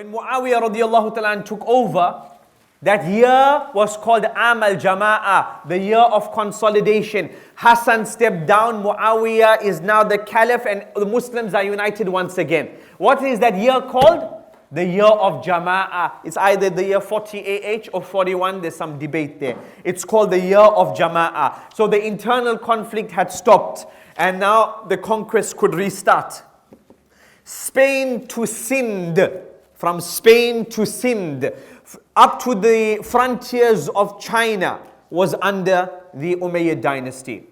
When Muawiyah radiallahu ta'ala took over, that year was called Am al-Jama'ah, the year of consolidation. Hassan stepped down, Muawiyah is now the caliph, and the Muslims are united once again. What is that year called? The year of Jama'ah. It's either the year 40 AH or 41, there's some debate there. It's called the year of Jama'ah. So the internal conflict had stopped, and now the conquest could restart. Spain to Sind, from Spain to Sind, up to the frontiers of China, was under the Umayyad dynasty.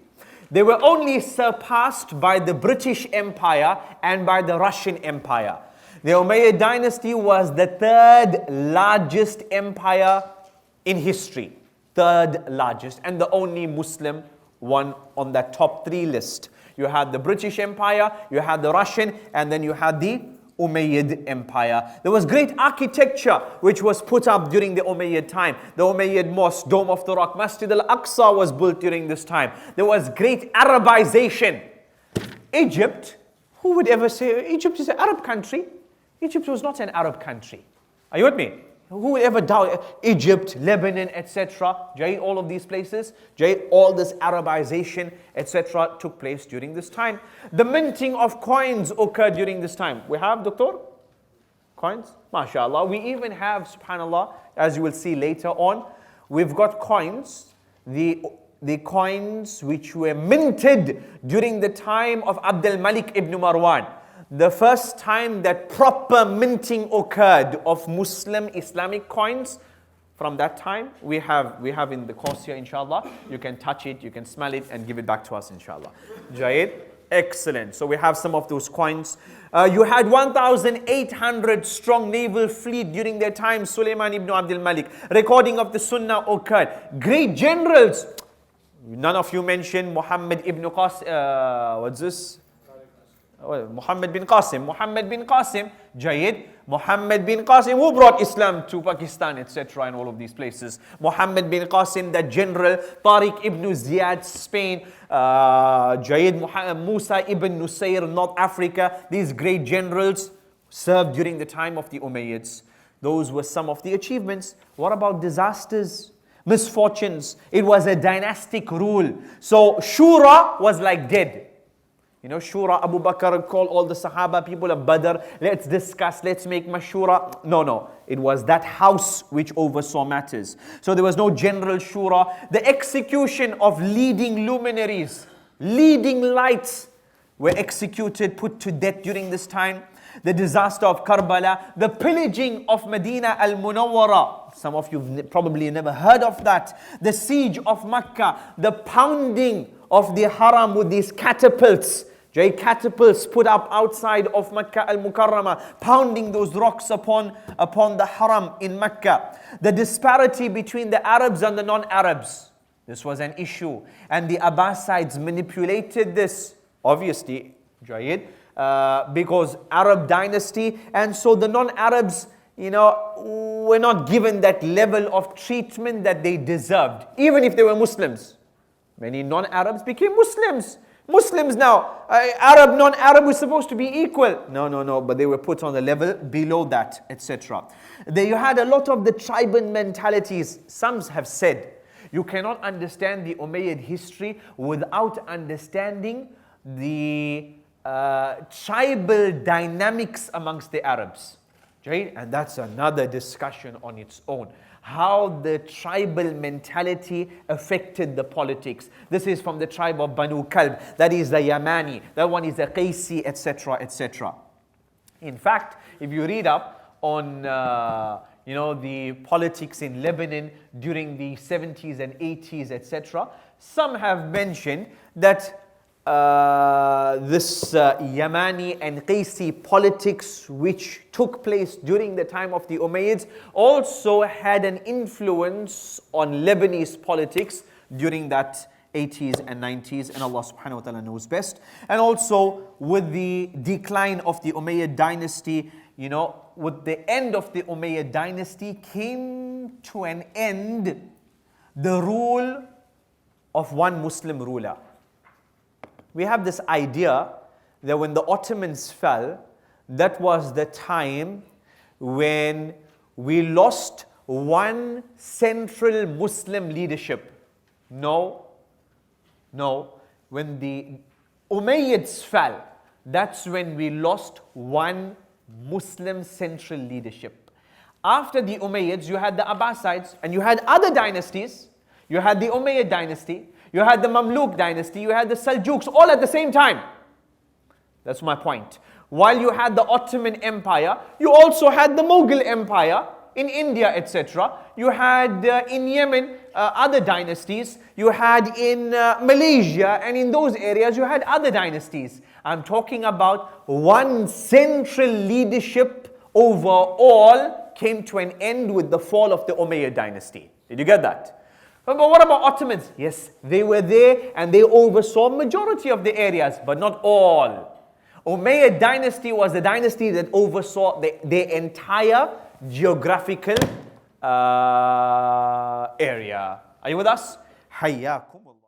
They were only surpassed by the British Empire and by the Russian Empire. The Umayyad dynasty was the third largest empire in history. Third largest, and the only Muslim one on that top 3 list. You had the British Empire, you had the Russian, and then you had the Umayyad Empire. There was great architecture which was put up during the Umayyad time. The Umayyad Mosque, Dome of the Rock, Masjid al-Aqsa was built during this time. There was great Arabization. Egypt, who would ever say Egypt is an Arab country? Egypt was not an Arab country. Are you with me? Who would ever doubt Egypt, Lebanon, etc.? All of these places, all this Arabization, etc. took place during this time. The minting of coins occurred during this time. We have, Doctor? Coins? MashaAllah. We even have, subhanAllah, as you will see later on, we've got coins. The coins which were minted during the time of Abdul Malik ibn Marwan. The first time that proper minting occurred of Muslim Islamic coins, from that time, we have in the course here, inshallah. You can touch it, you can smell it, and give it back to us, inshallah. Jaid? Excellent. So we have some of those coins. You had 1,800 strong naval fleet during their time, Sulaiman ibn Abdul Malik. Recording of the Sunnah occurred. Great generals. None of you mentioned Muhammad ibn Qasim. What's this? Muhammad bin Qasim. Muhammad bin Qasim, Jayid. Muhammad bin Qasim, who brought Islam to Pakistan, etc., and all of these places. Muhammad bin Qasim, the general. Tariq ibn Ziyad, Spain. Musa ibn Nusayr, North Africa. These great generals served during the time of the Umayyads. Those were some of the achievements. What about disasters? Misfortunes. It was a dynastic rule. So Shura was like dead. You know, Shura, Abu Bakr called all the Sahaba, people of Badr, let's discuss, let's make mashura. No. It was that house which oversaw matters. So there was no general Shura. The execution of leading luminaries, leading lights were executed, put to death during this time. The disaster of Karbala, the pillaging of Medina al-Munawwara. Some of you probably never heard of that. The siege of Mecca, the pounding of the Haram with these catapults. Catapults put up outside of Mecca al-Mukarramah, pounding those rocks upon the Haram in Mecca. The disparity between the Arabs and the non-Arabs. This was an issue. And the Abbasides manipulated this, obviously, because Arab dynasty. And so the non-Arabs, were not given that level of treatment that they deserved, even if they were Muslims. Many non-Arabs became Muslims. Muslims now, Arab, non-Arab was supposed to be equal. No, but they were put on the level below that, etc. There you had a lot of the tribal mentalities. Some have said, you cannot understand the Umayyad history without understanding the tribal dynamics amongst the Arabs. And that's another discussion on its own. How the tribal mentality affected the politics. This is from the tribe of Banu Kalb. That is the Yamani. That one is the Qaisi, etc., etc. In fact, if you read up on the politics in Lebanon during the 70s and 80s, etc., some have mentioned that this Yamani and Qaisi politics which took place during the time of the Umayyads also had an influence on Lebanese politics during that 80s and 90s, and Allah subhanahu wa ta'ala knows best. And also with the decline of the Umayyad dynasty, with the end of the Umayyad dynasty came to an end the rule of one Muslim ruler. We have this idea that when the Ottomans fell, that was the time when we lost one central Muslim leadership. No. When the Umayyads fell, that's when we lost one Muslim central leadership. After the Umayyads, you had the Abbasides, and you had other dynasties. You had the Umayyad dynasty, you had the Mamluk dynasty, you had the Seljuks, all at the same time. That's my point. While you had the Ottoman Empire, you also had the Mughal Empire in India, etc. You had in Yemen other dynasties. You had in Malaysia, and in those areas you had other dynasties. I'm talking about one central leadership over all came to an end with the fall of the Umayyad dynasty. Did you get that? But what about Ottomans? Yes, they were there and they oversaw majority of the areas, but not all. Umayyad dynasty was the dynasty that oversaw the entire geographical area. Are you with us? Hayyakum.